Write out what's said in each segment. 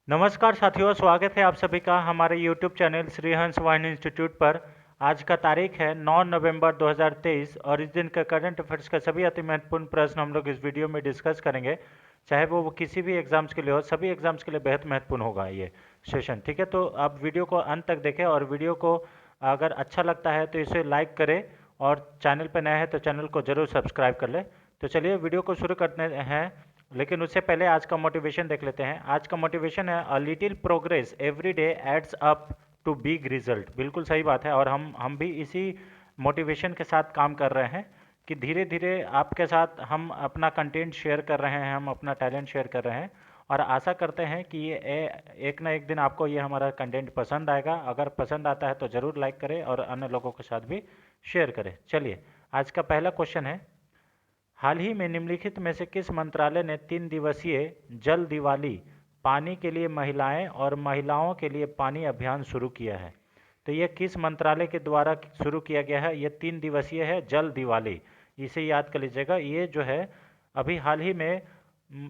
नमस्कार साथियों, स्वागत है आप सभी का हमारे YouTube channel Shri Hans wine institute पर। आज का तारीख है 9 नवंबर 2023 और इस दिन का करंट अफेयर्स का सभी अति महत्वपूर्ण प्रश्न हम लोग इस वीडियो में डिस्कस करेंगे। चाहे वो किसी भी एग्जाम्स के लिए हो, सभी एग्जाम्स के लिए बेहद महत्वपूर्ण होगा ये सेशन। ठीक है, तो आप वीडियो को अंत तक देखें और वीडियो को अगर अच्छा लगता है तो इसे लाइक करें और चैनल पर नया है तो चैनल को जरूर सब्सक्राइब कर ले। तो चलिए वीडियो को शुरू करते हैं, लेकिन उससे पहले आज का मोटिवेशन देख लेते हैं। आज का मोटिवेशन है a little progress every day adds up to big result. बिल्कुल सही बात है और हम भी इसी मोटिवेशन के साथ काम कर रहे हैं कि धीरे धीरे आपके साथ हम अपना कंटेंट शेयर कर रहे हैं, हम अपना टैलेंट शेयर कर रहे हैं और आशा करते हैं कि ये एक ना एक दिन आपको ये हमारा कंटेंट पसंद आएगा। अगर पसंद आता है तो ज़रूर लाइक करें और अन्य लोगों के साथ भी शेयर करें। चलिए, आज का पहला क्वेश्चन है, हाल ही में निम्नलिखित में से किस मंत्रालय ने 3 दिवसीय जल दिवाली पानी के लिए महिलाएं और महिलाओं के लिए पानी अभियान शुरू किया है? तो ये किस मंत्रालय के द्वारा शुरू किया गया है? ये 3 दिवसीय है जल दिवाली, इसे याद कर लीजिएगा। ये जो है अभी हाल ही में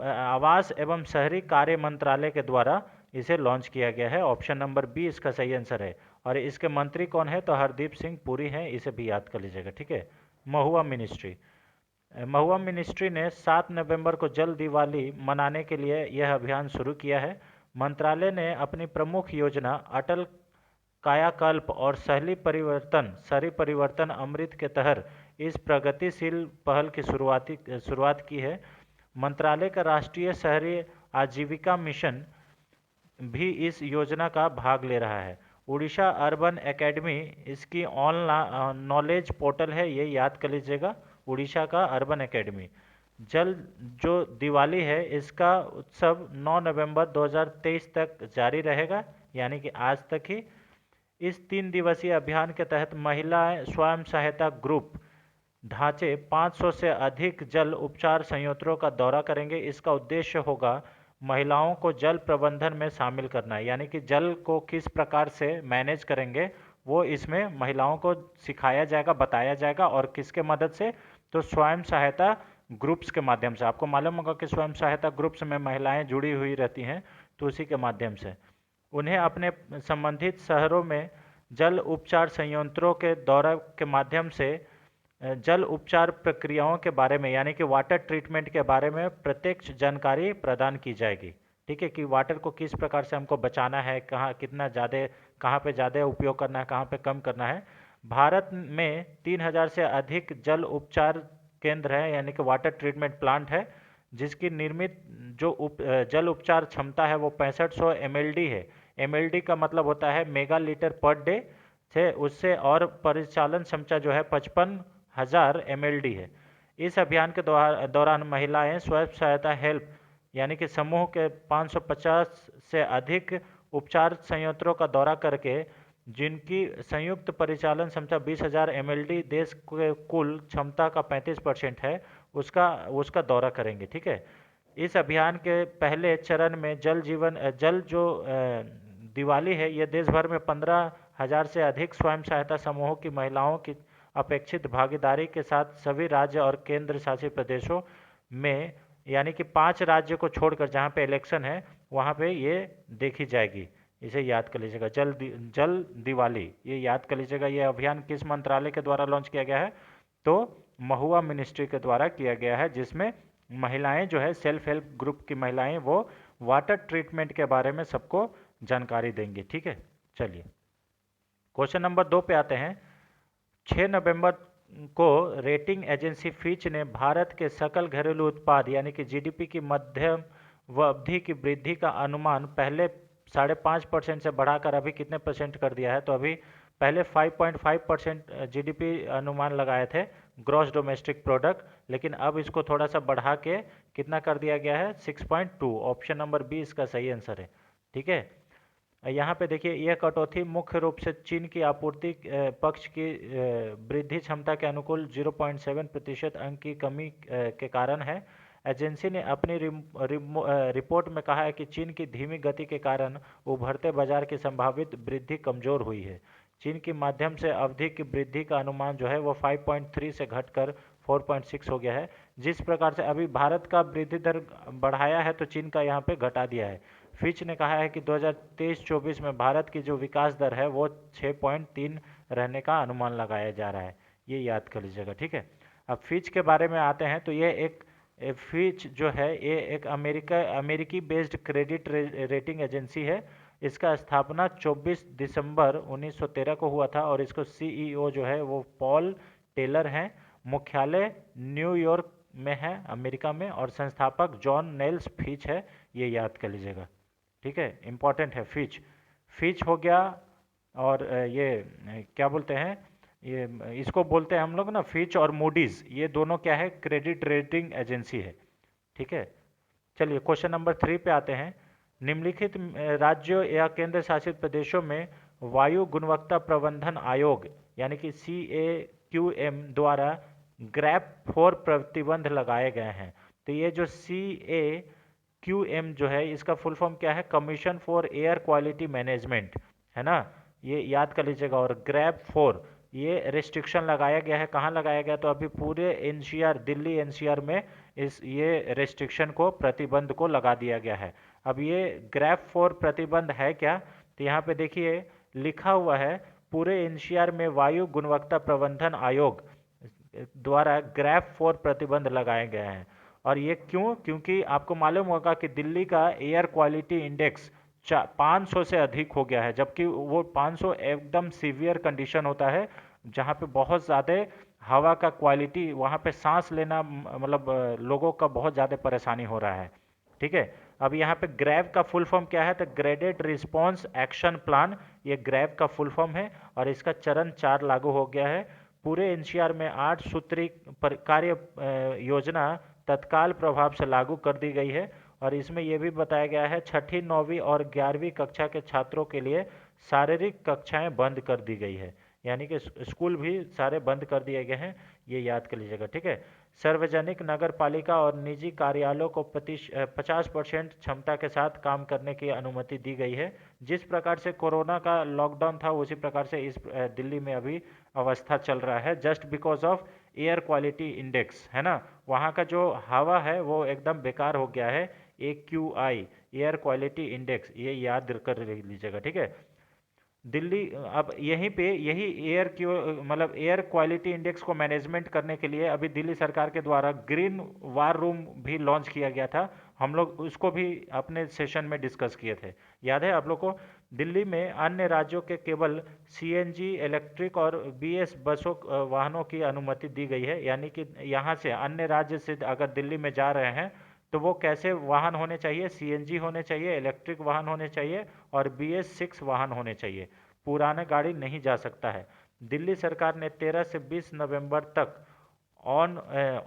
आवास एवं शहरी कार्य मंत्रालय के द्वारा इसे लॉन्च किया गया है। ऑप्शन नंबर बी इसका सही आंसर है। और इसके मंत्री कौन है? तो हरदीप सिंह पुरी हैं, इसे भी याद कर लीजिएगा। ठीक है, महुआ मिनिस्ट्री। महुआ मिनिस्ट्री ने 7 नवंबर को जल दिवाली मनाने के लिए यह अभियान शुरू किया है। मंत्रालय ने अपनी प्रमुख योजना अटल कायाकल्प और शहरी परिवर्तन अमृत के तहत इस प्रगतिशील पहल की शुरुआत की है। मंत्रालय का राष्ट्रीय शहरी आजीविका मिशन भी इस योजना का भाग ले रहा है। उड़ीसा अर्बन एकेडमी इसकी ऑनलाइन नॉलेज पोर्टल है, ये याद कर लीजिएगा। उड़ीसा का अर्बन एकेडमी। जल जो दिवाली है इसका उत्सव 9 नवंबर 2023 तक जारी रहेगा, यानी कि आज तक ही। इस 3 दिवसीय अभियान के तहत महिला स्वयं सहायता ग्रुप ढांचे 500 से अधिक जल उपचार संयंत्रों का दौरा करेंगे। इसका उद्देश्य होगा महिलाओं को जल प्रबंधन में शामिल करना है, यानी कि जल को किस प्रकार से मैनेज करेंगे वो इसमें महिलाओं को सिखाया जाएगा, बताया जाएगा। और किसके मदद से? तो स्वयं सहायता ग्रुप्स के माध्यम से। आपको मालूम होगा कि स्वयं सहायता ग्रुप्स में महिलाएं जुड़ी हुई रहती हैं, तो उसी के माध्यम से उन्हें अपने संबंधित शहरों में जल उपचार संयंत्रों के दौरे के माध्यम से जल उपचार प्रक्रियाओं के बारे में, यानी कि वाटर ट्रीटमेंट के बारे में प्रत्यक्ष जानकारी प्रदान की जाएगी। ठीक है, कि वाटर को किस प्रकार से हमको बचाना है, कहाँ कितना ज़्यादा, कहाँ पे ज़्यादा उपयोग करना है, कहाँ पे कम करना है। भारत में 3000 से अधिक जल उपचार केंद्र है, यानी कि वाटर ट्रीटमेंट प्लांट है, जिसकी निर्मित जो जल उपचार क्षमता है वो 6500 MLD है। MLD का मतलब होता है मेगा लीटर पर डे से उससे, और परिचालन क्षमता जो है 55,000 MLD है। इस अभियान के दौरान महिलाएं स्वयं सहायता हेल्प यानी कि समूह के 550 से अधिक उपचार संयंत्रों का दौरा करके, जिनकी संयुक्त परिचालन क्षमता 20,000 MLD देश के कुल क्षमता का 35% है, उसका दौरा करेंगे। ठीक है, इस अभियान के पहले चरण में जल जो दिवाली है ये देश भर में 15,000 से अधिक स्वयं सहायता समूहों की महिलाओं की अपेक्षित भागीदारी के साथ सभी राज्य और केंद्र शासित प्रदेशों में, यानी कि 5 राज्य को छोड़कर जहां पे इलेक्शन है वहां पे ये देखी जाएगी। इसे याद कर लीजिएगा, जल दिवाली, ये याद कर लीजिएगा। ये अभियान किस मंत्रालय के द्वारा लॉन्च किया गया है? तो महुआ मिनिस्ट्री के द्वारा किया गया है, जिसमें महिलाएं जो है सेल्फ हेल्प ग्रुप की महिलाएं वो वाटर ट्रीटमेंट के बारे में सबको जानकारी देंगे। ठीक है, चलिए क्वेश्चन नंबर 2 पे आते हैं। 6 नवंबर को रेटिंग एजेंसी फिच ने भारत के सकल घरेलू उत्पाद यानी कि जीडीपी की मध्यम व अवधि की वृद्धि का अनुमान पहले 5.5% से बढ़ाकर अभी कितने परसेंट कर दिया है? तो अभी पहले 5.5% जीडीपी अनुमान लगाए थे, ग्रॉस डोमेस्टिक प्रोडक्ट, लेकिन अब इसको थोड़ा सा बढ़ा के कितना कर दिया गया है? 6.2। ऑप्शन नंबर बी इसका सही आंसर है। ठीक है, यहाँ पे देखिए, यह कटौती मुख्य रूप से चीन की आपूर्ति पक्ष की वृद्धि क्षमता के अनुकूल 0.7% अंक की कमी के कारण है। एजेंसी ने अपनी रिपोर्ट में कहा है कि चीन की धीमी गति के कारण उभरते बाजार की संभावित वृद्धि कमजोर हुई है। चीन के माध्यम से अवधि की वृद्धि का अनुमान जो है वो 5.3 से घटकर 4.6 हो गया है। जिस प्रकार से अभी भारत का वृद्धि दर बढ़ाया है तो चीन का यहाँ पे घटा दिया है। फिच ने कहा है कि 2023-24 में भारत की जो विकास दर है वो 6.3 रहने का अनुमान लगाया जा रहा है, ये याद कर लीजिएगा, ठीक है। अब फिच के बारे में आते हैं, तो ये एक फिच जो है ये एक अमेरिकी बेस्ड क्रेडिट रेटिंग एजेंसी है। इसका स्थापना 24 दिसंबर 1913 को हुआ था और इसको सीईओ जो है वो पॉल टेलर हैं। मुख्यालय न्यूयॉर्क में है, अमेरिका में, और संस्थापक जॉन नेल्स फिच है, ये याद कर लीजिएगा, ठीक है। इंपॉर्टेंट है फिच। फिच हो गया। और ये क्या बोलते हैं, ये इसको बोलते हैं हम लोग ना, फिच और मूडीज, ये दोनों क्या है, क्रेडिट रेटिंग एजेंसी है, ठीक है। चलिए क्वेश्चन नंबर 3 पे आते हैं। निम्नलिखित राज्यों या केंद्र शासित प्रदेशों में वायु गुणवत्ता प्रबंधन आयोग यानी कि CAQM द्वारा ग्रैप 4 प्रतिबंध लगाए गए हैं। तो ये जो CAQM जो है इसका फुल फॉर्म क्या है, commission for air quality management, है ना, ये याद कर लीजिएगा। और ग्रैप 4 ये रिस्ट्रिक्शन लगाया गया है, कहाँ लगाया गया, तो अभी पूरे NCR, दिल्ली NCR में इस ये रेस्ट्रिक्शन को, प्रतिबंध को लगा दिया गया है। अब ये ग्रैप 4 प्रतिबंध है क्या, तो यहाँ पे देखिए लिखा हुआ है, पूरे NCR में वायु गुणवत्ता प्रबंधन आयोग द्वारा ग्रैप 4 प्रतिबंध लगाए गए हैं। और ये क्यों, क्योंकि आपको मालूम होगा कि दिल्ली का एयर क्वालिटी इंडेक्स 500 से अधिक हो गया है, जबकि वो 500 एकदम सीवियर कंडीशन होता है, जहाँ पे बहुत ज़्यादा हवा का क्वालिटी, वहाँ पे सांस लेना मतलब लोगों का बहुत ज़्यादा परेशानी हो रहा है, ठीक है। अब यहाँ पे ग्रैब का फुल फॉर्म क्या है, तो ग्रेडेड रिस्पॉन्स एक्शन प्लान, ये ग्रैब का फुल फॉर्म है और इसका चरण 4 लागू हो गया है। पूरे NCR में 8 सूत्री कार्य योजना तत्काल प्रभाव से लागू कर दी गई है। और इसमें यह भी बताया गया है 6ठी 9वीं और 11वीं कक्षा के छात्रों के लिए शारीरिक कक्षाएं बंद कर दी गई है, यानी कि स्कूल भी सारे बंद कर दिए गए हैं, ये याद कर लीजिएगा, ठीक है। सार्वजनिक नगर पालिका और निजी कार्यालयों को 50% क्षमता के साथ काम करने की अनुमति दी गई है। जिस प्रकार से कोरोना का लॉकडाउन था उसी प्रकार से इस दिल्ली में अभी अवस्था चल रहा है, just because of air quality index, है ना, वहाँ का जो हवा है वो एकदम बेकार हो गया है। AQI, एयर क्वालिटी इंडेक्स, ये याद कर लीजिएगा, ठीक है। दिल्ली अब यहीं पे यही मतलब एयर क्वालिटी इंडेक्स को मैनेजमेंट करने के लिए अभी दिल्ली सरकार के द्वारा ग्रीन वार रूम भी लॉन्च किया गया था। हम लोग उसको भी अपने सेशन में डिस्कस किए थे, याद है आप लोग को। दिल्ली में अन्य राज्यों के केवल CNG इलेक्ट्रिक और BS बसों वाहनों की अनुमति दी गई है, यानी कि यहाँ से अन्य राज्य से अगर दिल्ली में जा रहे हैं तो वो कैसे वाहन होने चाहिए, CNG होने चाहिए, इलेक्ट्रिक वाहन होने चाहिए और BS6 वाहन होने चाहिए, पुराने गाड़ी नहीं जा सकता है। दिल्ली सरकार ने 13 से 20 नवंबर तक ऑन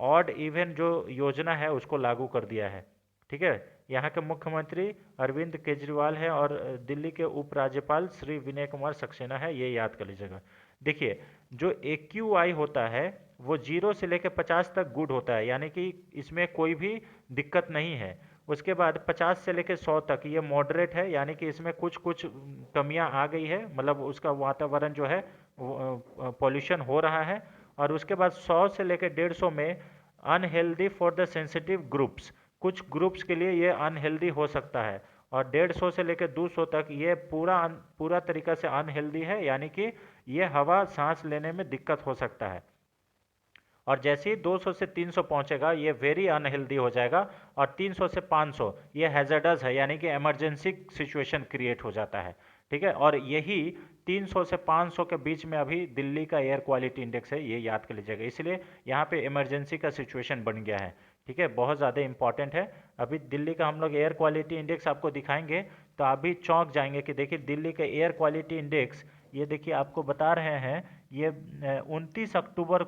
ऑड इवन जो योजना है उसको लागू कर दिया है, ठीक है। यहाँ के मुख्यमंत्री अरविंद केजरीवाल है और दिल्ली के उपराज्यपाल श्री विनय कुमार सक्सेना है, ये याद कर लीजिएगा। देखिए जो AQI होता है वो 0 से लेकर 50 तक गुड होता है, यानी कि इसमें कोई भी दिक्कत नहीं है। उसके बाद 50 से लेकर 100 तक ये मॉडरेट है, यानी कि इसमें कुछ कुछ कमियां आ गई है, मतलब उसका वातावरण जो है पॉल्यूशन हो रहा है। और उसके बाद 100 से लेकर 150 में unhealthy for the sensitive groups, कुछ ग्रुप्स के लिए ये अनहेल्दी हो सकता है। और 150 से लेकर 200 तक ये पूरा तरीका से अनहेल्दी है, यानी कि ये हवा सांस लेने में दिक्कत हो सकता है। और जैसे ही 200 से 300 पहुंचेगा ये वेरी अनहेल्दी हो जाएगा। और 300 से 500 ये हैजर्डस है, यानी कि इमरजेंसी सिचुएशन क्रिएट हो जाता है, ठीक है। और यही 300 से 500 के बीच में अभी दिल्ली का एयर क्वालिटी इंडेक्स है, ये याद कर लीजिएगा, इसलिए यहाँ पे इमरजेंसी का सिचुएशन बन गया है, ठीक है, बहुत ज़्यादा इंपॉर्टेंट है। अभी दिल्ली का हम लोग एयर क्वालिटी इंडेक्स आपको दिखाएंगे तो आप भी चौंक जाएंगे कि देखिए दिल्ली का एयर क्वालिटी इंडेक्स, ये देखिए आपको बता रहे हैं, ये 29 अक्टूबर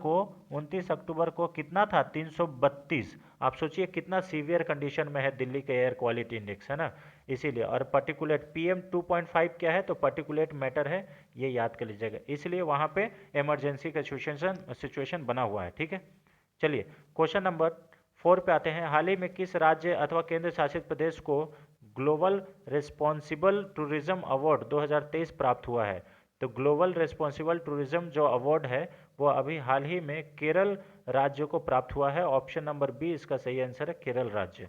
को कितना था, 332। आप सोचिए कितना सीवियर कंडीशन में है दिल्ली का एयर क्वालिटी इंडेक्स, है ना, इसीलिए। और पर्टिकुलेट PM 2.5 क्या है, तो पर्टिकुलेट मैटर है, ये याद कर लीजिएगा, इसलिए वहाँ पे इमरजेंसी का सिचुएशन बना हुआ है, ठीक है। चलिए क्वेश्चन नंबर 4 पे आते हैं। हाल ही में किस राज्य अथवा केंद्र शासित प्रदेश को ग्लोबल रिस्पॉन्सिबल टूरिज्म अवार्ड 2023 प्राप्त हुआ है, तो ग्लोबल रिस्पॉन्सिबल टूरिज्म जो अवार्ड है वो अभी हाल ही में केरल राज्य को प्राप्त हुआ है। ऑप्शन नंबर बी इसका सही आंसर है, केरल राज्य,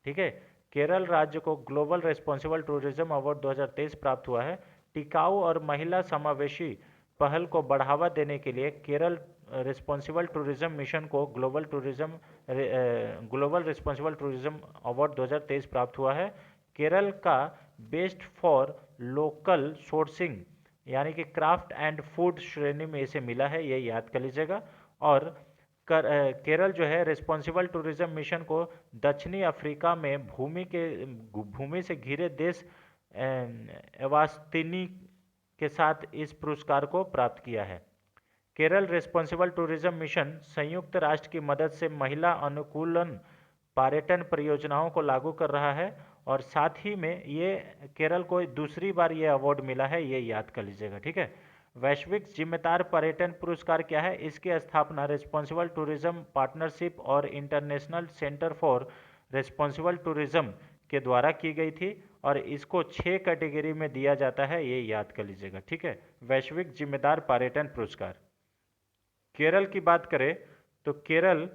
ठीक है। केरल राज्य को ग्लोबल रिस्पॉन्सिबल टूरिज्म अवार्ड 2023 प्राप्त हुआ है। टिकाऊ और महिला समावेशी पहल को बढ़ावा देने के लिए केरल रिस्पॉन्सिबल टूरिज्म मिशन को ग्लोबल रिस्पॉन्सिबल टूरिज्म अवार्ड 2023 प्राप्त हुआ है। केरल का बेस्ट फॉर लोकल सोर्सिंग यानी कि क्राफ्ट एंड फूड श्रेणी में इसे मिला है, ये याद कर लीजिएगा। और केरल जो है रिस्पॉन्सिबल टूरिज्म मिशन को दक्षिणी अफ्रीका में भूमि से घिरे देश एवास्तिनी के साथ इस पुरस्कार को प्राप्त किया है। केरल रिस्पॉन्सिबल टूरिज्म मिशन संयुक्त राष्ट्र की मदद से महिला अनुकूलन पर्यटन परियोजनाओं को लागू कर रहा है और साथ ही में ये केरल को दूसरी बार ये अवार्ड मिला है, ये याद कर लीजिएगा, ठीक है। वैश्विक जिम्मेदार पर्यटन पुरस्कार क्या है? इसकी स्थापना रिस्पॉन्सिबल टूरिज्म पार्टनरशिप और international centre for responsible tourism के द्वारा की गई थी और इसको 6 कैटेगरी में दिया जाता है, ये याद कर लीजिएगा, ठीक है। वैश्विक जिम्मेदार पर्यटन पुरस्कार। केरल की बात करें तो केरल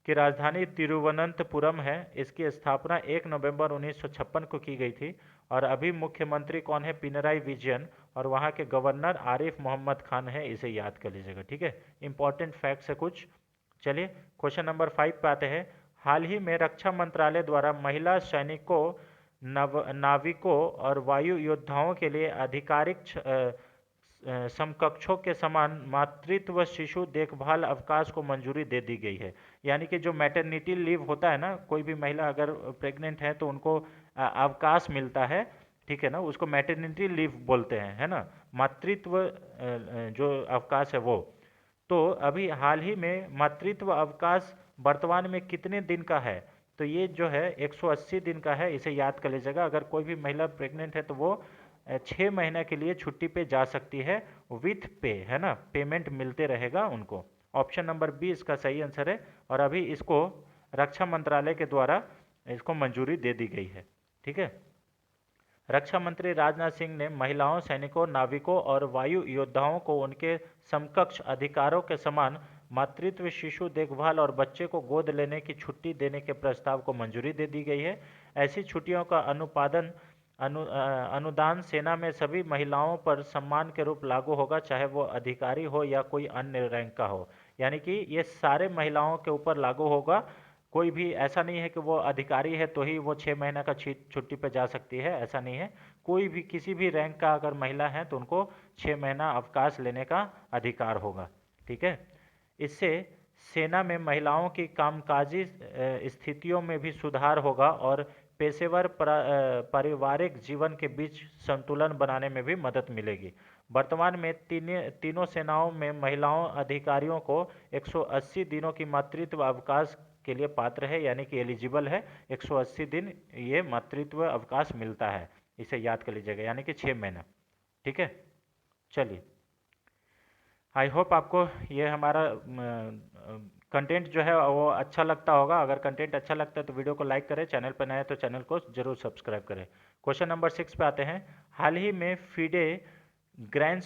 की राजधानी तिरुवनंतपुरम है। इसकी स्थापना 1 नवंबर 1956 को की गई थी और अभी मुख्यमंत्री कौन है? पिनराई विजयन, और वहाँ के गवर्नर आरिफ मोहम्मद खान है, इसे याद कर लीजिएगा, ठीक है। इंपॉर्टेंट फैक्ट्स है कुछ। चलिए क्वेश्चन नंबर 5 पे आते हैं। हाल ही में रक्षा मंत्रालय द्वारा महिला सैनिकों, नाविकों और वायु योद्धाओं के लिए आधिकारिक समकक्षों के समान मातृत्व शिशु देखभाल अवकाश को मंजूरी दे दी गई है। यानी कि जो मैटरनिटी लीव होता है ना, कोई भी महिला अगर प्रेग्नेंट है तो उनको अवकाश मिलता है, ठीक है ना, उसको मैटरनिटी लीव बोलते हैं, है ना, मातृत्व जो अवकाश है वो। तो अभी हाल ही में मातृत्व अवकाश वर्तमान में कितने दिन का है? तो ये जो है 180 दिन का है, इसे याद कर लीजिएगा। अगर कोई भी महिला प्रेग्नेंट है तो वो 6 महीने के लिए छुट्टी पे जा सकती है विथ पे, है ना, पेमेंट मिलते रहेगा उनको। ऑप्शन नंबर बी इसका सही आंसर है और अभी इसको रक्षा मंत्रालय के द्वारा इसको मंजूरी दे दी गई है, ठीक है। रक्षा मंत्री राजनाथ सिंह ने महिलाओं, सैनिकों, नाविकों और वायु योद्धाओं को उनके समकक्ष अधिकारों के समान मातृत्व, शिशु देखभाल और बच्चे को गोद लेने की छुट्टी देने के प्रस्ताव को मंजूरी दे दी गई है। ऐसी छुट्टियों का अनुदान सेना में सभी महिलाओं पर सम्मान के रूप लागू होगा, चाहे वो अधिकारी हो या कोई अन्य रैंक का हो। यानी कि ये सारे महिलाओं के ऊपर लागू होगा। कोई भी ऐसा नहीं है कि वो अधिकारी है तो ही वो 6 महीने का छुट्टी पे जा सकती है, ऐसा नहीं है। कोई भी किसी भी रैंक का अगर महिला है तो उनको 6 महीना अवकाश लेने का अधिकार होगा, ठीक है। इससे सेना में महिलाओं की कामकाजी स्थितियों में भी सुधार होगा और पेशेवर पारिवारिक जीवन के बीच संतुलन बनाने में भी मदद मिलेगी। वर्तमान में तीनों सेनाओं में महिलाओं अधिकारियों को 180 दिनों की मातृत्व अवकाश के लिए पात्र है, यानी कि एलिजिबल है। 180 दिन ये मातृत्व अवकाश मिलता है, इसे याद कर लीजिएगा, यानी कि 6 महीना, ठीक है। चलिए, आई होप आपको ये हमारा कंटेंट जो है वो अच्छा लगता होगा। अगर कंटेंट अच्छा लगता है तो वीडियो को लाइक करें, चैनल पर नए हैं तो चैनल को जरूर सब्सक्राइब करें। क्वेश्चन नंबर 6 पे आते हैं। हाल ही में फीडे ग्रैंड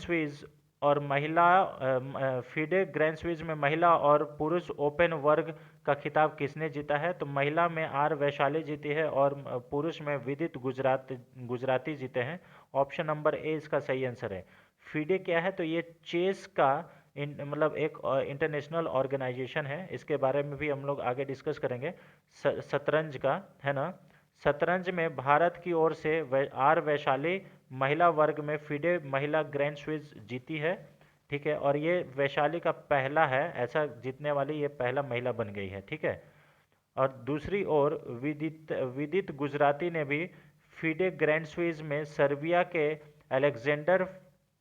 स्वीज में महिला और पुरुष ओपन वर्ग का खिताब किसने जीता है? तो महिला में आर वैशाली जीती है और पुरुष में विदित गुजराती जीते हैं। ऑप्शन नंबर ए इसका सही आंसर है। फीडे क्या है? तो ये चेस का मतलब एक इंटरनेशनल ऑर्गेनाइजेशन है, इसके बारे में भी हम लोग आगे डिस्कस करेंगे। शतरंज का, है ना। शतरंज में भारत की ओर से आर वैशाली महिला वर्ग में फीडे महिला ग्रैंड स्वीज जीती है, ठीक है। और ये वैशाली का पहला है ऐसा जीतने वाली, ये पहला महिला बन गई है, ठीक है। और दूसरी ओर विदित गुजराती ने भी फीडे ग्रैंड स्वीज में सर्बिया के अलेक्जेंडर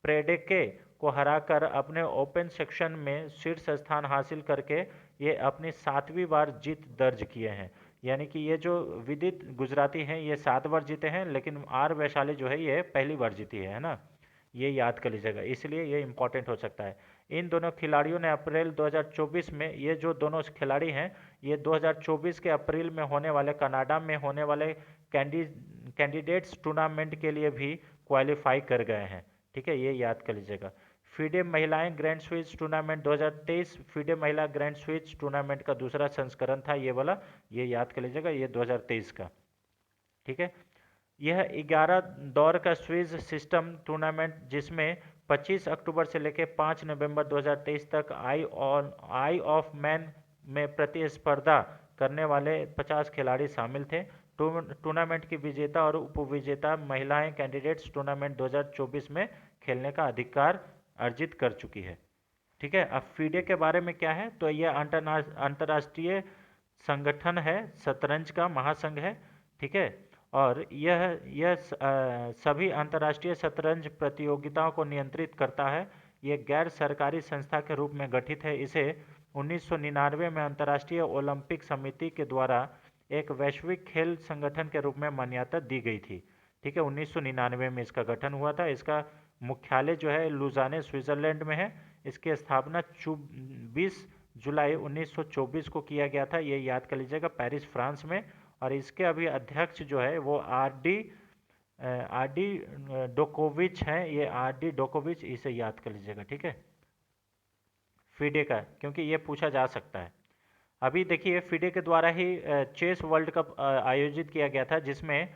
प्रेडेके को हराकर अपने ओपन सेक्शन में शीर्ष स्थान हासिल करके ये अपनी 7वीं बार जीत दर्ज किए हैं। यानी कि ये जो विदित गुजराती हैं ये 7 बार जीते हैं, लेकिन आर वैशाली जो है ये पहली बार जीती है ना, ये याद कर लीजिएगा, इसलिए ये इंपॉर्टेंट हो सकता है। इन दोनों खिलाड़ियों ने अप्रैल 2024 में, ये जो दोनों खिलाड़ी हैं ये 2024 के अप्रैल में होने वाले कनाडा में होने वाले कैंडिडेट्स टूर्नामेंट के लिए भी क्वालिफाई कर गए हैं, ठीक है, ये याद कर लीजिएगा। फीडे महिलाएं ग्रैंड स्वीज टूर्नामेंट 2023 फीडे महिला ग्रैंड स्वीज टूर्नामेंट का दूसरा संस्करण था ये वाला, ये याद कर लीजिएगा, ये 2023 का। ठीक है। यह 11 दौर का स्विस सिस्टम टूर्नामेंट जिसमें 25 अक्टूबर से लेकर 5 नवंबर 2023 तक आई ऑफ मैन में प्रतिस्पर्धा करने वाले 50 खिलाड़ी शामिल थे। टूर्नामेंट की विजेता और उपविजेता महिलाएं कैंडिडेट्स टूर्नामेंट 2024 में खेलने का अधिकार अर्जित कर चुकी है। ठीक है। अब फीडे के बारे में क्या है, तो यह अंतर्राष्ट्रीय संगठन है, शतरंज का महासंघ है। ठीक है। और यह सभी अंतर्राष्ट्रीय शतरंज प्रतियोगिताओं को नियंत्रित करता है। यह गैर सरकारी संस्था के रूप में गठित है। इसे 1999 में अंतर्राष्ट्रीय ओलंपिक समिति के द्वारा एक वैश्विक खेल संगठन के रूप में मान्यता दी गई थी। ठीक है। 1999 में इसका गठन हुआ था। इसका मुख्यालय जो है लुजाने स्विट्जरलैंड में है। इसकी स्थापना 20 जुलाई 1924 को किया गया था, ये याद कर लीजिएगा, पेरिस फ्रांस में। और इसके अभी अध्यक्ष जो है वो आर डी डोकोविच हैं। ये आर डी डोकोविच, इसे याद कर लीजिएगा। ठीक है, फीडे का, क्योंकि ये पूछा जा सकता है। अभी देखिए फीडे के द्वारा ही चेस वर्ल्ड कप आयोजित किया गया था, जिसमें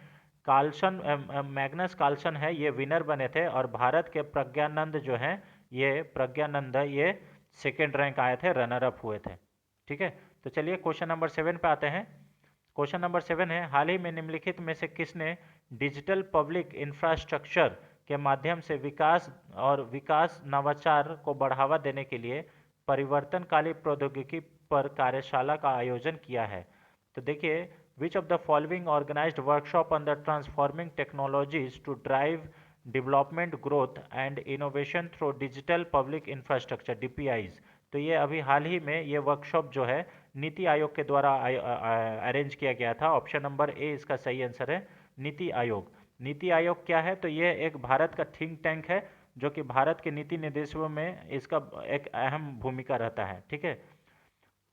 मैग्नस कार्लसन है, ये विनर बने थे। और भारत के प्रज्ञानंद जो हैं, ये सेकेंड रैंक आए थे, रनर अप हुए थे। ठीक है। तो चलिए क्वेश्चन नंबर 7 पे आते हैं। क्वेश्चन नंबर 7 है, हाल ही में निम्नलिखित में से किसने डिजिटल पब्लिक इंफ्रास्ट्रक्चर के माध्यम से विकास नवाचार को बढ़ावा देने के लिए परिवर्तनकारी प्रौद्योगिकी पर कार्यशाला का आयोजन किया है? तो देखिए, which of the following organized workshop on the transforming technologies to drive development growth and innovation through digital public infrastructure, DPIs. तो ये अभी हाल ही में ये वर्कशॉप जो है नीति आयोग के द्वारा अरेंज किया गया था। ऑप्शन नंबर ए इसका सही आंसर है, नीति आयोग। नीति आयोग क्या है, तो ये एक भारत का थिंक टैंक है जो कि भारत के नीति निर्देशों में इसका एक अहम भूमिका रहता है। ठीक है।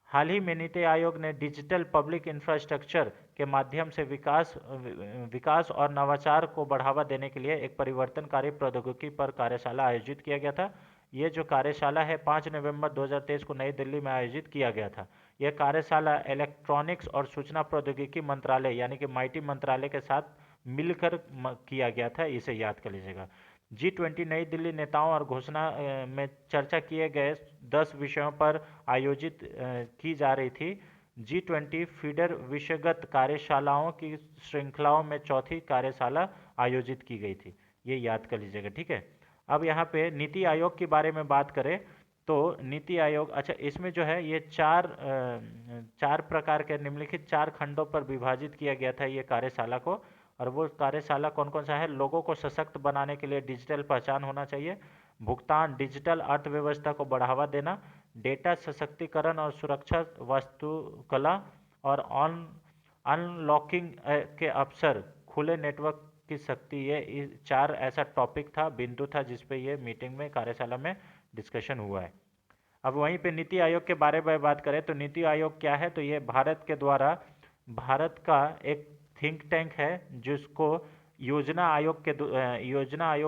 हाल ही में नीति आयोग ने डिजिटल पब्लिक इंफ्रास्ट्रक्चर के माध्यम से विकास और नवाचार को बढ़ावा देने के लिए एक परिवर्तनकारी प्रौद्योगिकी पर कार्यशाला आयोजित किया गया था। ये जो कार्यशाला है 5 नवंबर 2023 को नई दिल्ली में आयोजित किया गया था। यह कार्यशाला इलेक्ट्रॉनिक्स और सूचना प्रौद्योगिकी मंत्रालय यानी कि माइटी मंत्रालय के साथ मिलकर किया गया था, इसे याद कर लीजिएगा। G20 नई दिल्ली नेताओं और घोषणा में चर्चा किए गए 10 विषयों पर आयोजित की जा रही थी। G20 फीडर विषयगत कार्यशालाओं की श्रृंखलाओं में चौथी कार्यशाला आयोजित की गई थी, ये याद कर लीजिएगा। ठीक है। अब यहाँ पे नीति आयोग के बारे में बात करें तो नीति आयोग, अच्छा, इसमें जो है ये चार प्रकार के निम्नलिखित 4 खंडों पर विभाजित किया गया था ये कार्यशाला को। और वो कार्यशाला कौन कौन सा है? लोगों को सशक्त बनाने के लिए डिजिटल पहचान होना चाहिए, भुगतान, डिजिटल अर्थव्यवस्था को बढ़ावा देना, डेटा सशक्तिकरण और सुरक्षा, वास्तुकला और अनलॉकिंग के अवसर, खुले नेटवर्क की शक्ति। ये 4 ऐसा टॉपिक था, बिंदु था, जिसपे ये मीटिंग में, कार्यशाला में डिस्कशन हुआ है। अब वहीं पे नीति आयोग के बारे में बात करें तो नीति आयोग क्या है, तो ये भारत के द्वारा, भारत का एक थिंक टैंक है जिसको योजना आयोग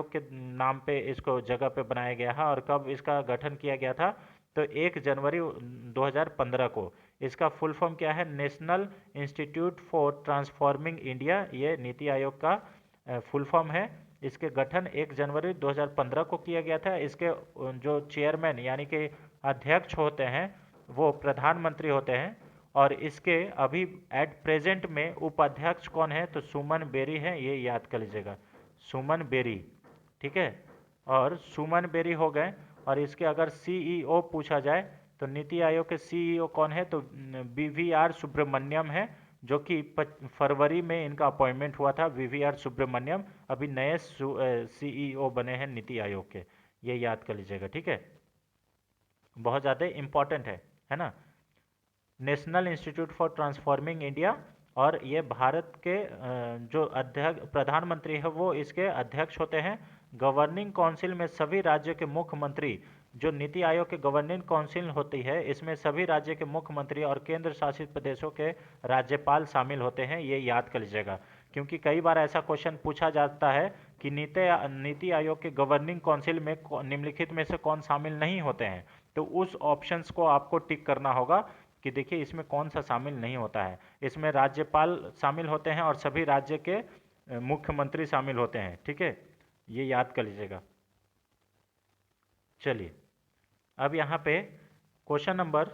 के नाम पे इसको जगह पे बनाया गया है। और कब इसका गठन किया गया था, तो 1 जनवरी 2015 को। इसका फुल फॉर्म क्या है? National institute for transforming India, ये नीति आयोग का फुल फॉर्म है। इसके गठन 1 जनवरी 2015 को किया गया था। इसके जो चेयरमैन यानी कि अध्यक्ष होते हैं वो प्रधानमंत्री होते हैं। और इसके अभी एट प्रेजेंट में उपाध्यक्ष कौन है, तो सुमन बेरी है, ये याद कर लीजिएगा, सुमन बेरी। ठीक है। और सुमन बेरी हो गए। और इसके अगर सीईओ पूछा जाए तो नीति आयोग के सीईओ कौन है, तो BVR सुब्रमण्यम है, जो कि फरवरी में इनका अपॉइंटमेंट हुआ था। BVR सुब्रमण्यम अभी नए सीईओ बने हैं नीति आयोग के, ये याद कर लीजिएगा। ठीक है, बहुत ज़्यादा इम्पॉर्टेंट है ना। National institute for transforming India. और ये भारत के जो अध्यक्ष प्रधानमंत्री है वो इसके अध्यक्ष होते हैं। गवर्निंग काउंसिल में सभी राज्यों के मुख्यमंत्री, जो नीति आयोग के गवर्निंग काउंसिल होती है, इसमें सभी राज्य के मुख्यमंत्री और केंद्र शासित प्रदेशों के राज्यपाल शामिल होते हैं, ये याद कर लीजिएगा। क्योंकि कई बार ऐसा क्वेश्चन पूछा जाता है कि नीति आयोग के गवर्निंग काउंसिल में निम्नलिखित में से कौन शामिल नहीं होते हैं, तो उस ऑप्शंस को आपको टिक करना होगा कि देखिए इसमें कौन सा शामिल नहीं होता है। इसमें राज्यपाल शामिल होते हैं और सभी राज्य के मुख्यमंत्री शामिल होते हैं, ठीक है, ये याद कर लीजिएगा। चलिए अब यहाँ पे क्वेश्चन नंबर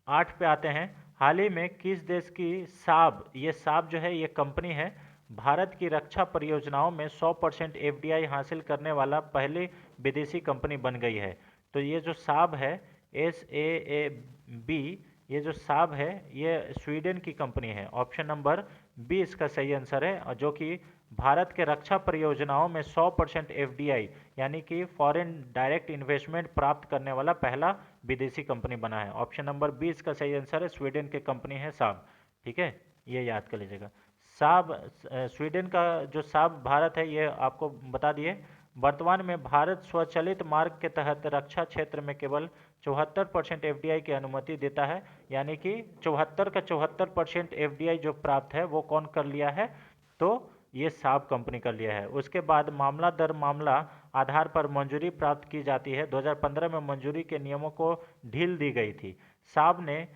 8 पे आते हैं। हाल ही में किस देश की साब, ये साब जो है ये कंपनी है, भारत की रक्षा परियोजनाओं में 100% एफडीआई हासिल करने वाला पहली विदेशी कंपनी बन गई है। तो ये जो साब है, SAAB, ये जो साब है ये स्वीडन की कंपनी है। ऑप्शन नंबर बी इसका सही आंसर है, और जो कि भारत के रक्षा परियोजनाओं में 100% एफडीआई यानी कि फॉरेन डायरेक्ट इन्वेस्टमेंट प्राप्त करने वाला पहला विदेशी कंपनी बना है। ऑप्शन नंबर 20 का सही आंसर है, स्वीडन की कंपनी है साब, ठीक है, ये याद कर लीजिएगा। साब स्वीडन का जो साब भारत है ये आपको बता दिए। वर्तमान में भारत स्वचालित मार्ग के तहत रक्षा क्षेत्र में केवल 74% एफडीआई की अनुमति देता है, यानी कि 74 का 74% एफडीआई जो प्राप्त है वो कौन कर लिया है, तो ये साब कंपनी कर लिया है। उसके बाद मामला दर मामला आधार पर मंजूरी प्राप्त की जाती है। 2015 में मंजूरी के नियमों को ढील दी गई थी। साब ने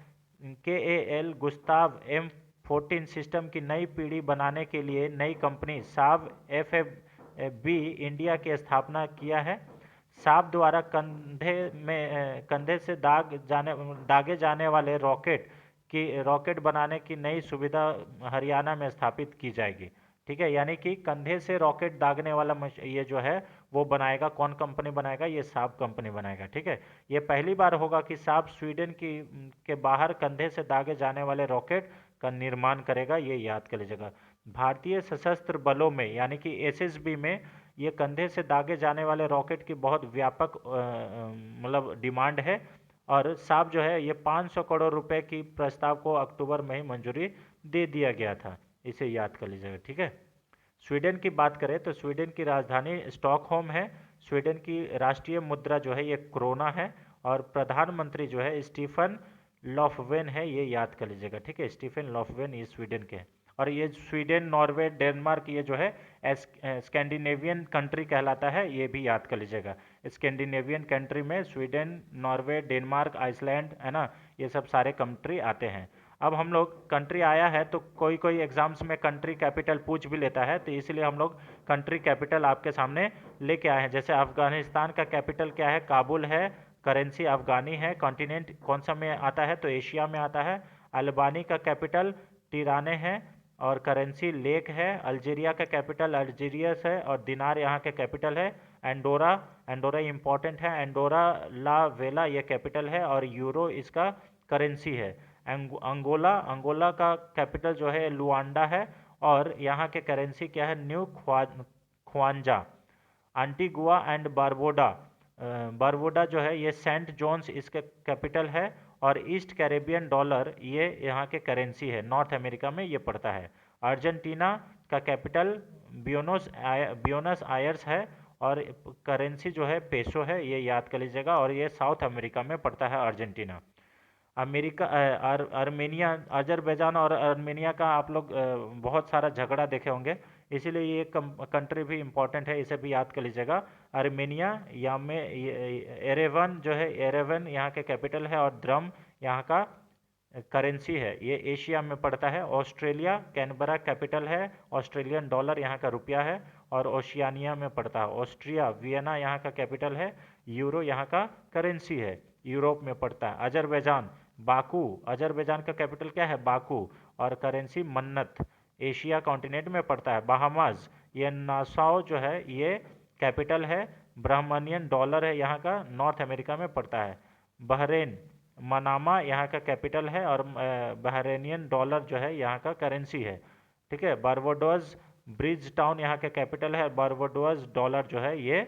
KAL गुस्ताव M14 सिस्टम की नई पीढ़ी बनाने के लिए नई कंपनी साब FFB इंडिया की स्थापना किया है। साब द्वारा कंधे से दागे जाने वाले रॉकेट बनाने की नई सुविधा हरियाणा में स्थापित की जाएगी, ठीक है, यानी कि कंधे से रॉकेट दागने वाला ये जो है वो बनाएगा कौन कंपनी बनाएगा, ये साब कंपनी बनाएगा, ठीक है। ये पहली बार होगा कि साब स्वीडन के बाहर कंधे से दागे जाने वाले रॉकेट का निर्माण करेगा, ये याद कर लीजिएगा। भारतीय सशस्त्र बलों में यानी कि SSB में ये कंधे से दागे जाने वाले रॉकेट की बहुत व्यापक मतलब डिमांड है, और साब जो है ये 500 करोड़ रुपए की प्रस्ताव को अक्टूबर में ही मंजूरी दे दिया गया था, इसे याद कर लीजिएगा, ठीक है। स्वीडन की बात करें तो स्वीडन की राजधानी स्टॉकहोम है। स्वीडन की राष्ट्रीय मुद्रा जो है ये क्रोना है, और प्रधानमंत्री जो है स्टीफन लॉफवेन है, ये याद कर लीजिएगा, ठीक है, स्टीफन लॉफवेन ये स्वीडन के हैं। और ये स्वीडन, नॉर्वे, डेनमार्क ये जो है स्कैंडिनेवियन कंट्री कहलाता है, ये भी याद कर लीजिएगा। स्कैंडिनेवियन कंट्री में स्वीडन, नॉर्वे, डेनमार्क, आइसलैंड है ना, ये सब सारे कंट्री आते हैं। अब हम लोग कंट्री आया है तो कोई कोई एग्जाम्स में कंट्री कैपिटल पूछ भी लेता है, तो इसलिए हम लोग कंट्री कैपिटल आपके सामने लेके आए हैं। जैसे अफगानिस्तान का कैपिटल क्या है, काबुल है, करेंसी अफगानी है, कॉन्टिनेंट कौन सा में आता है, तो एशिया में आता है। अल्बानी का कैपिटल टिराने है और करेंसी लेक है। अल्जीरिया का कैपिटल अल्जीरियस है और दिनार यहाँ के कैपिटल है। एंडोरा इंपॉर्टेंट है, एंडोरा ला वेला ये कैपिटल है और यूरो इसका करेंसी है। अंगोला का कैपिटल जो है लुआंडा है और यहाँ के करेंसी क्या है, न्यू ख्वांजा। एंटीगुआ एंड बारबोडा जो है ये सेंट जोन्स इसका कैपिटल है, और ईस्ट कैरेबियन डॉलर ये यहाँ के करेंसी है, नॉर्थ अमेरिका में ये पड़ता है। अर्जेंटीना का कैपिटल ब्यूनस आयर्स है और करेंसी जो है पेसो है, ये याद कर लीजिएगा, और ये साउथ अमेरिका में पड़ता है अर्जेंटीना। आर्मेनिया, अजरबैजान और आर्मेनिया का आप लोग बहुत सारा झगड़ा देखे होंगे, इसीलिए ये कंट्री भी इम्पोर्टेंट है, इसे भी याद कर लीजिएगा। आर्मेनिया या में एरेवन जो है, एरेवन यहाँ के कैपिटल है और द्रम यहाँ का करेंसी है, ये एशिया में पड़ता है। ऑस्ट्रेलिया, कैनबरा कैपिटल है, ऑस्ट्रेलियन डॉलर यहाँ का रुपया है और ओशियानिया में पड़ता है। ऑस्ट्रिया वियना यहाँ का कैपिटल है, यूरो यहाँ का करेंसी है, यूरोप में पड़ता है। अजरबैजान, बाकू, अजरबैजान का कैपिटल क्या है, बाकू, और करेंसी मन्नत, एशिया कॉन्टिनेंट में पड़ता है। बहामास, ये नासाओ जो है ये कैपिटल है, ब्राह्मणियन डॉलर है यहाँ का, नॉर्थ अमेरिका में पड़ता है। बहरेन, मनामा यहाँ का कैपिटल है और बहरेनियन डॉलर जो है यहाँ का करेंसी है, ठीक है। बारबाडोस, ब्रिज टाउन यहाँ का कैपिटल है, बारबाडोस डॉलर जो है ये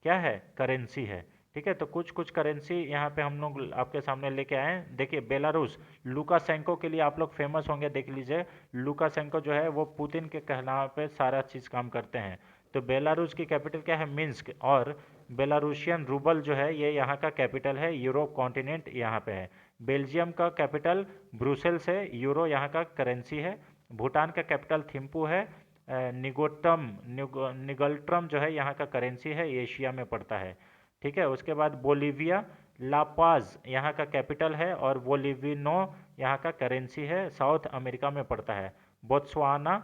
क्या है, करेंसी है, ठीक है। तो कुछ कुछ करेंसी यहाँ पे हम लोग आपके सामने लेके आए हैं। देखिए बेलारूस, लुकाशेंको के लिए आप लोग फेमस होंगे, देख लीजिए, लुकाशेंको जो है वो पुतिन के कहनाम पे सारा चीज़ काम करते हैं। तो बेलारूस की कैपिटल क्या है, मिन्स्क, और बेलारूशियन रूबल जो है ये यहाँ का कैपिटल है, यूरोप कॉन्टिनेंट यहाँ पे है। बेल्जियम का कैपिटल ब्रुसेल्स है, यूरो यहाँ का करेंसी है। भूटान का कैपिटल थिम्पू है। निगल्ट्रम जो है यहाँ का करेंसी है, एशिया में पड़ता है, ठीक है। उसके बाद बोलीविया, लापाज यहाँ का कैपिटल है और बोलिविनो यहाँ का करेंसी है, साउथ अमेरिका में पड़ता है। बोत्सवाना,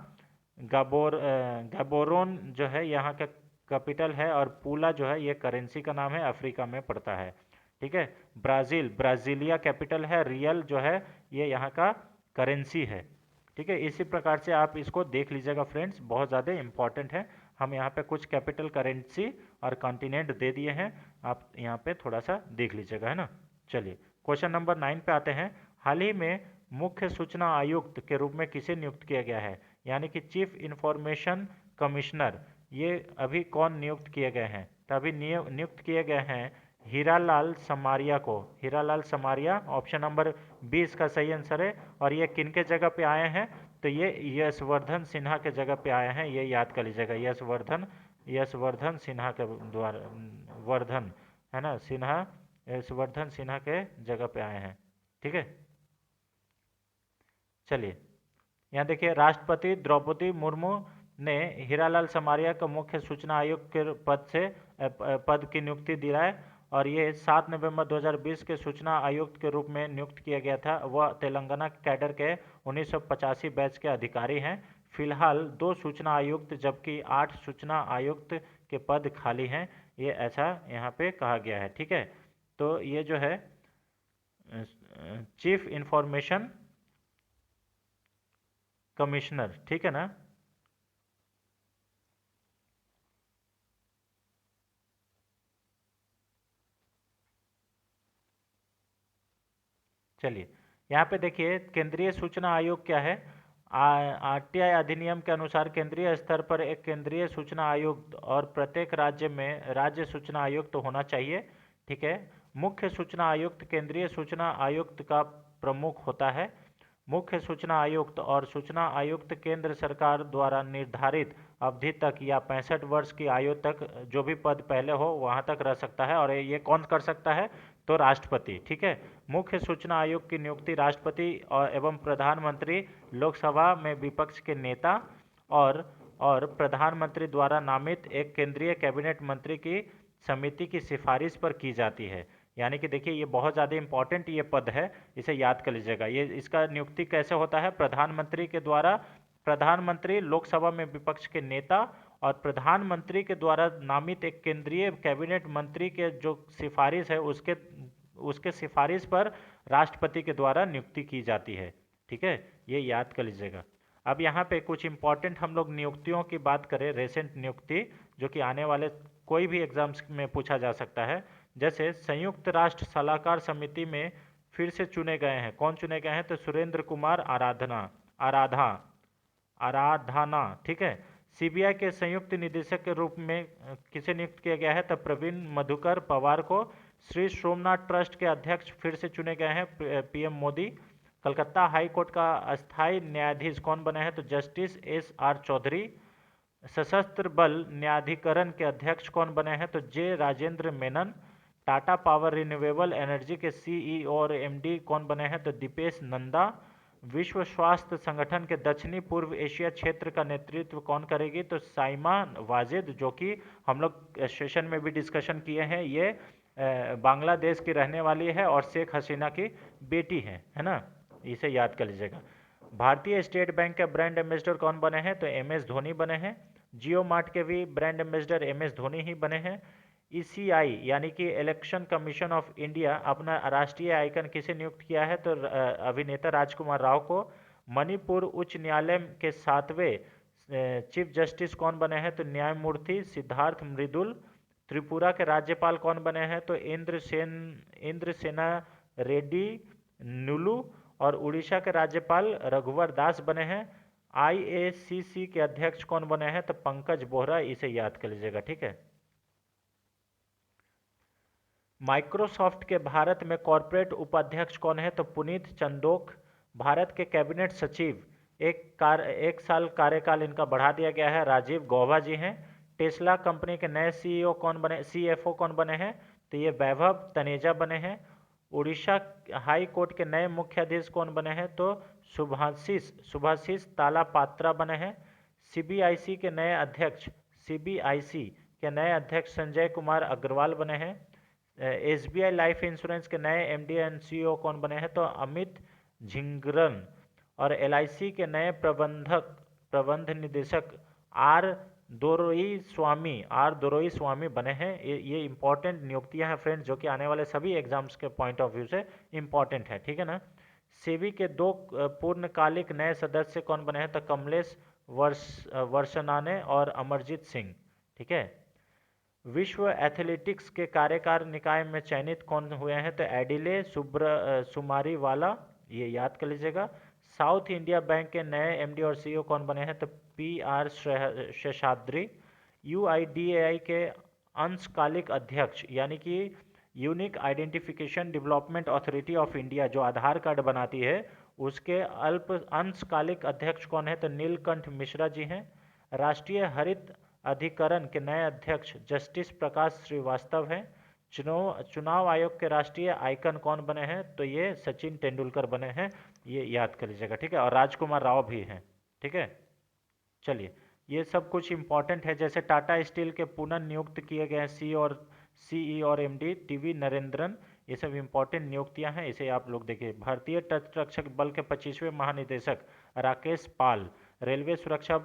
गैबोरोन जो है यहाँ का कैपिटल है, और पूला जो है ये करेंसी का नाम है, अफ्रीका में पड़ता है। ठीक है। ब्राज़ील, ब्राज़ीलिया कैपिटल है, रियल जो है ये यहाँ का करेंसी है। ठीक है। इसी प्रकार से आप इसको देख लीजिएगा फ्रेंड्स, बहुत ज़्यादा इंपॉर्टेंट है। हम यहाँ पे कुछ कैपिटल करेंसी और कॉन्टिनेंट दे दिए हैं, आप यहाँ पे थोड़ा सा देख लीजिएगा, है ना। चलिए क्वेश्चन नंबर 9 पे आते हैं। हाल ही में मुख्य सूचना आयुक्त के रूप में किसे नियुक्त किया गया है, यानी कि चीफ इंफॉर्मेशन कमिश्नर, ये अभी कौन नियुक्त किए गए हैं? तो अभी नियुक्त किए गए हैं हीरालाल समारिया को। हीरालाल समारिया ऑप्शन नंबर 20 का सही आंसर है। और ये किन के जगह पे आए हैं? तो ये यशवर्धन सिन्हा के जगह पे आए हैं, ये याद कर लीजिएगा। यशवर्धन सिन्हा के द्वारा, वर्धन है ना, सिन्हा, यशवर्धन सिन्हा के जगह पे आए हैं। ठीक है। चलिए यहाँ देखिए, राष्ट्रपति द्रौपदी मुर्मू ने हीरालाल समारिया को मुख्य सूचना आयुक्त के पद की नियुक्ति दिलाए, और ये 7 नवंबर 2020 के सूचना आयुक्त के रूप में नियुक्त किया गया था। वह तेलंगाना कैडर के 1985 बैच के अधिकारी हैं। फिलहाल 2 सूचना आयुक्त जबकि 8 सूचना आयुक्त के पद खाली हैं, ये ऐसा यहाँ पे कहा गया है। ठीक है। तो ये जो है चीफ इंफॉर्मेशन कमिश्नर, ठीक है ना। चलिए यहाँ पे देखिए, केंद्रीय सूचना आयोग क्या है? आरटीआई अधिनियम के अनुसार केंद्रीय स्तर पर एक केंद्रीय सूचना आयुक्त और प्रत्येक राज्य में राज्य सूचना आयुक्त होना चाहिए। ठीक है। मुख्य सूचना आयुक्त केंद्रीय सूचना आयुक्त का प्रमुख होता है। मुख्य सूचना आयुक्त और सूचना आयुक्त केंद्र सरकार द्वारा निर्धारित अवधि तक या 65 वर्ष की आयु तक जो भी पद पहले हो वहां तक रह सकता है, और ये कौन कर सकता है? तो राष्ट्रपति। ठीक है। मुख्य सूचना आयुक्त की नियुक्ति राष्ट्रपति और एवं प्रधानमंत्री, लोकसभा में विपक्ष के नेता और प्रधानमंत्री द्वारा नामित एक केंद्रीय कैबिनेट मंत्री की समिति की सिफारिश पर की जाती है। यानी कि देखिए, ये बहुत ज़्यादा इंपॉर्टेंट ये पद है, इसे याद कर लीजिएगा। ये इसका नियुक्ति कैसे होता है? प्रधानमंत्री के द्वारा। प्रधानमंत्री, लोकसभा में विपक्ष के नेता और प्रधानमंत्री के द्वारा नामित एक केंद्रीय कैबिनेट मंत्री के जो सिफारिश है उसके सिफारिश पर राष्ट्रपति के द्वारा नियुक्ति की जाती है। ठीक है। ये याद कर लीजिएगा। अब यहाँ पे कुछ इंपॉर्टेंट हम लोग नियुक्तियों की बात करें, रेसेंट नियुक्ति जो कि आने वाले कोई भी एग्जाम्स में पूछा जा सकता है। जैसे संयुक्त राष्ट्र सलाहकार समिति में फिर से चुने गए हैं, कौन चुने गए हैं? तो सुरेंद्र कुमार आराधना। ठीक है। सीबीआई के संयुक्त निदेशक के रूप में किसे नियुक्त किया गया है? तो प्रवीण मधुकर पवार को। श्री सोमनाथ ट्रस्ट के अध्यक्ष फिर से चुने गए हैं PM Modi. Calcutta high court का अस्थायी न्यायाधीश कौन बने हैं? तो जस्टिस एस.आर. चौधरी। सशस्त्र बल न्यायाधिकरण के अध्यक्ष कौन बने हैं? तो J Rajendra Menon. Tata Power Renewable Energy के सीईओ और एमडी कौन बने हैं? तो दीपेश नंदा। विश्व स्वास्थ्य संगठन के दक्षिणी पूर्व एशिया क्षेत्र का नेतृत्व कौन करेगी? तो साइमा वाजिद, जो कि हम लोग सेशन में भी डिस्कशन किए हैं, ये बांग्लादेश की रहने वाली है और शेख हसीना की बेटी है ना। इसे याद कर लीजिएगा। भारतीय स्टेट बैंक के ब्रांड एम्बेसडर कौन बने हैं? तो एमएस धोनी बने हैं। जियो मार्ट के भी ब्रांड एम्बेसडर एमएस धोनी ही बने हैं। ईसीआई यानी कि इलेक्शन कमीशन ऑफ इंडिया अपना राष्ट्रीय आइकन किसे नियुक्त किया है? तो अभिनेता राजकुमार राव को। मणिपुर उच्च न्यायालय के 7वें चीफ जस्टिस कौन बने हैं? तो न्यायमूर्ति सिद्धार्थ मृदुल। त्रिपुरा के राज्यपाल कौन बने हैं? तो इंद्रसेना रेड्डी नुलू। और उड़ीसा के राज्यपाल रघुवर दास बने हैं। आईएसीसी के अध्यक्ष कौन बने हैं? तो पंकज बोहरा। इसे याद कर लीजिएगा। ठीक है। माइक्रोसॉफ्ट के भारत में कॉरपोरेट उपाध्यक्ष कौन है? तो पुनीत चंदोक। भारत के कैबिनेट सचिव एक साल कार्यकाल इनका बढ़ा दिया गया है, राजीव गौबा जी हैं। टेस्ला कंपनी के नए सीएफओ कौन बने हैं? तो ये वैभव तनेजा बने हैं। उड़ीसा हाई कोर्ट के नए मुख्याधीश कौन बने हैं? तो सुभाषिष तालापात्रा बने हैं। सीबीआईसी के नए अध्यक्ष संजय कुमार अग्रवाल बने हैं। एसबीआई लाइफ इंश्योरेंस के नए एमडी एंड सीईओ कौन बने हैं? तो अमित झिंगरन और एलआईसी के नए प्रबंध निदेशक आर दोरोई स्वामी बने हैं। ये इंपॉर्टेंट नियुक्तियां हैं फ्रेंड्स, जो कि आने वाले सभी एग्जाम्स के पॉइंट ऑफ व्यू से इंपॉर्टेंट है, ठीक है ना। सेबी के 2 पूर्णकालिक नए सदस्य कौन बने हैं, तो कमलेश वर्षनाने और अमरजीत सिंह, ठीक है। विश्व एथलेटिक्स के कार्यकारी निकाय में चयनित कौन हुए हैं, तो एडिले सुमारीवाला, ये याद कर लीजिएगा। साउथ इंडिया बैंक के नए एमडी और सीईओ कौन बने हैं, तो पीआर शेषाद्री। यूआईडीएआई के अंशकालिक अध्यक्ष यानी कि unique identification development authority of India, जो आधार कार्ड बनाती है, उसके अंशकालिक अध्यक्ष कौन है, तो नीलकंठ मिश्रा जी हैं। राष्ट्रीय हरित अधिकरण के नए अध्यक्ष जस्टिस प्रकाश श्रीवास्तव हैं। चुनाव आयोग के राष्ट्रीय आइकन कौन बने हैं, तो ये सचिन तेंदुलकर बने हैं, ये याद कर लीजिएगा, ठीक है। और राजकुमार राव भी हैं, ठीक है। चलिए, ये सब कुछ इंपॉर्टेंट है। जैसे टाटा स्टील के पुनर्नियुक्त किए गए सीई और एमडी टीवी नरेंद्रन, ये सब इंपॉर्टेंट नियुक्तियां हैं, इसे आप लोग देखिए। भारतीय तटरक्षक बल के 25वें महानिदेशक राकेश पाल। रेलवे सुरक्षा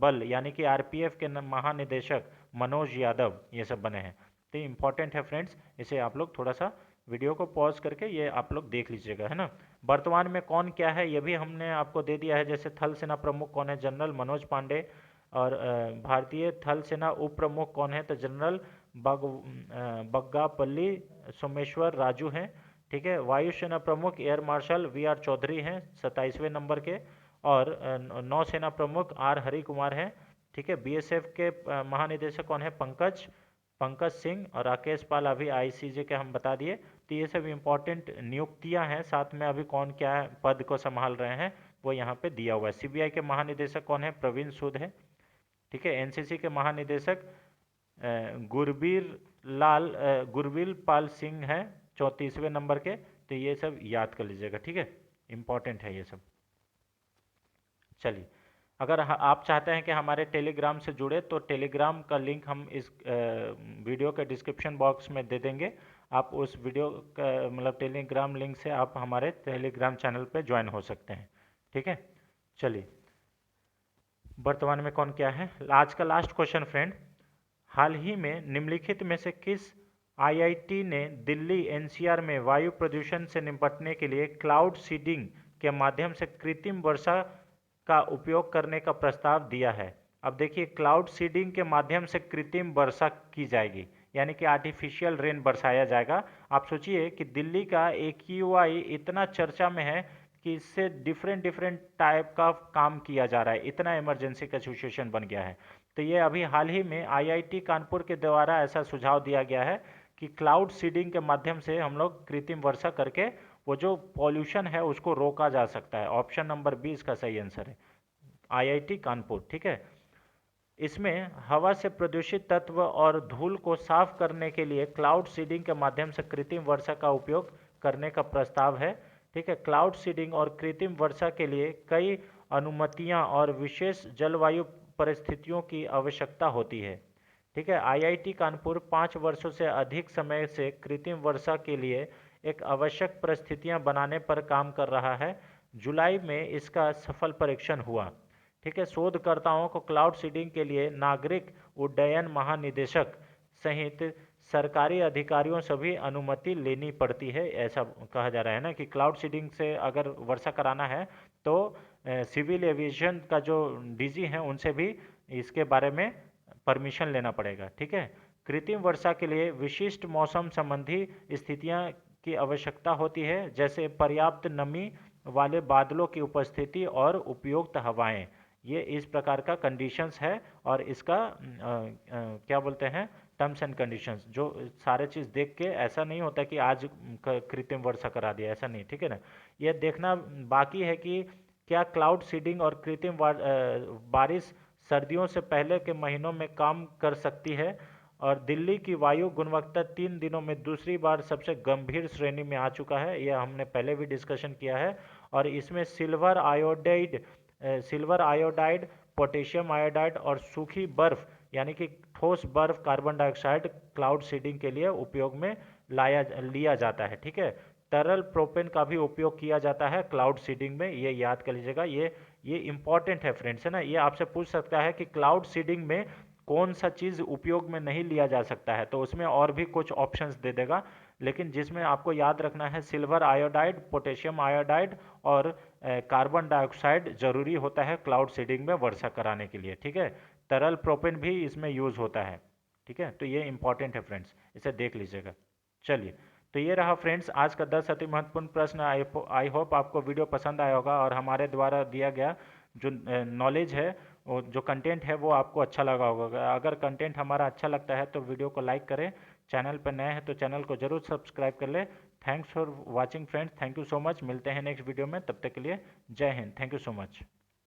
बल यानी कि आरपीएफ के महानिदेशक मनोज यादव, ये सब बने हैं। तो इंपॉर्टेंट है फ्रेंड्स, इसे आप लोग थोड़ा सा वीडियो को पॉज करके ये आप लोग देख लीजिएगा, है ना। वर्तमान में कौन क्या है ये भी हमने आपको दे दिया है। जैसे थल सेना प्रमुख कौन है, जनरल मनोज पांडे। और भारतीय थल सेना उप प्रमुख कौन है, तो जनरल बग्गापल्ली सोमेश्वर राजू हैं, ठीक है। वायुसेना प्रमुख air marshal V R Chaudhari हैं, 27वें नंबर के। और नौसेना प्रमुख आर हरि कुमार हैं, ठीक है। बीएसएफ के महानिदेशक कौन है, पंकज सिंह। और राकेश पाल अभी आईसीजे के हम बता दिए। तो ये सब इंपॉर्टेंट नियुक्तियां हैं। साथ में अभी कौन क्या पद को संभाल रहे हैं वो यहाँ पे दिया हुआ है। सीबीआई के महानिदेशक कौन है, प्रवीण सूद है, ठीक है। एनसीसी के महानिदेशक गुरबीर पाल सिंह हैं, 34वें नंबर के। तो ये सब याद कर लीजिएगा, ठीक है, इंपॉर्टेंट है ये सब। चलिए, अगर आप चाहते हैं कि हमारे टेलीग्राम से जुड़े, तो टेलीग्राम का लिंक हम इस वीडियो के डिस्क्रिप्शन बॉक्स में दे देंगे। आप उस वीडियो का मतलब टेलीग्राम लिंक से आप हमारे टेलीग्राम चैनल पे ज्वाइन हो सकते हैं, ठीक है। चलिए, वर्तमान में कौन क्या है। आज का लास्ट क्वेश्चन फ्रेंड, हाल ही में निम्नलिखित में से किस आईआईटी ने दिल्ली एनसीआर में वायु प्रदूषण से निपटने के लिए क्लाउड सीडिंग के माध्यम से कृत्रिम वर्षा का उपयोग करने का प्रस्ताव दिया है। अब देखिए, क्लाउड सीडिंग के माध्यम से कृत्रिम वर्षा की जाएगी, यानी कि आर्टिफिशियल रेन बरसाया जाएगा। आप सोचिए कि दिल्ली का एक्यूआई इतना चर्चा में है कि इससे डिफरेंट टाइप का काम किया जा रहा है, इतना इमरजेंसी का सिचुएशन बन गया है। तो ये अभी हाल ही में आईआईटी कानपुर के द्वारा ऐसा सुझाव दिया गया है कि क्लाउड सीडिंग के माध्यम से हम लोग कृत्रिम वर्षा करके वो जो पॉल्यूशन है उसको रोका जा सकता है। ऑप्शन नंबर 20 का सही आंसर है, आईआईटी कानपुर, ठीक है। इसमें हवा से प्रदूषित तत्व और धूल को साफ करने के लिए क्लाउड सीडिंग के माध्यम से कृत्रिम वर्षा का उपयोग करने का प्रस्ताव है, ठीक है। क्लाउड सीडिंग और कृत्रिम वर्षा के लिए कई अनुमतियां और विशेष जलवायु परिस्थितियों की आवश्यकता होती है, ठीक है। आईआईटी कानपुर 5 वर्षों से अधिक समय से कृत्रिम वर्षा के लिए एक आवश्यक परिस्थितियां बनाने पर काम कर रहा है। जुलाई में इसका सफल परीक्षण हुआ, ठीक है। शोधकर्ताओं को क्लाउड सीडिंग के लिए नागरिक उड्डयन महानिदेशक सहित सरकारी अधिकारियों से भी अनुमति लेनी पड़ती है, ऐसा कहा जा रहा है ना, कि क्लाउड सीडिंग से अगर वर्षा कराना है तो सिविल एविएशन का जो डीजी हैं उनसे भी इसके बारे में परमिशन लेना पड़ेगा, ठीक है। कृत्रिम वर्षा के लिए विशिष्ट मौसम संबंधी स्थितियां की आवश्यकता होती है, जैसे पर्याप्त नमी वाले बादलों की उपस्थिति और उपयुक्त हवाएं। ये इस प्रकार का कंडीशंस है। और इसका क्या बोलते हैं, टर्म्स एंड कंडीशंस, जो सारे चीज़ देख के ऐसा नहीं होता कि आज कृत्रिम वर्षा करा दिया, ऐसा नहीं, ठीक है ना। ये देखना बाकी है कि क्या क्लाउड सीडिंग और कृत्रिम बारिश सर्दियों से पहले के महीनों में काम कर सकती है। और दिल्ली की वायु गुणवत्ता 3 दिनों में दूसरी बार सबसे गंभीर श्रेणी में आ चुका है, यह हमने पहले भी डिस्कशन किया है। और इसमें सिल्वर आयोडाइड, पोटेशियम आयोडाइड और सूखी बर्फ यानी कि ठोस बर्फ कार्बन डाइऑक्साइड क्लाउड सीडिंग के लिए उपयोग में लिया जाता है, ठीक है। तरल प्रोपेन का भी उपयोग किया जाता है क्लाउड सीडिंग में, ये याद कर लीजिएगा। ये इंपॉर्टेंट है फ्रेंड्स, है ना। ये आपसे पूछ सकता है कि क्लाउड सीडिंग में कौन सा चीज़ उपयोग में नहीं लिया जा सकता है, तो उसमें और भी कुछ ऑप्शंस दे देगा, लेकिन जिसमें आपको याद रखना है सिल्वर आयोडाइड, पोटेशियम आयोडाइड और कार्बन डाइऑक्साइड ज़रूरी होता है क्लाउड सीडिंग में वर्षा कराने के लिए, ठीक है। तरल प्रोपेन भी इसमें यूज़ होता है, ठीक है। तो ये इंपॉर्टेंट है फ्रेंड्स, इसे देख लीजिएगा। चलिए, तो ये रहा फ्रेंड्स आज का 10 अति महत्वपूर्ण प्रश्न। आई होप आपको वीडियो पसंद आया होगा और हमारे द्वारा दिया गया जो नॉलेज है, वो जो कंटेंट है वो आपको अच्छा लगा होगा। अगर कंटेंट हमारा अच्छा लगता है तो वीडियो को लाइक करें, चैनल पर नए हैं तो चैनल को जरूर सब्सक्राइब कर लें। Thanks for watching friends, thank you so much. मिलते हैं नेक्स्ट वीडियो में, तब तक के लिए जय Hind, thank you so much.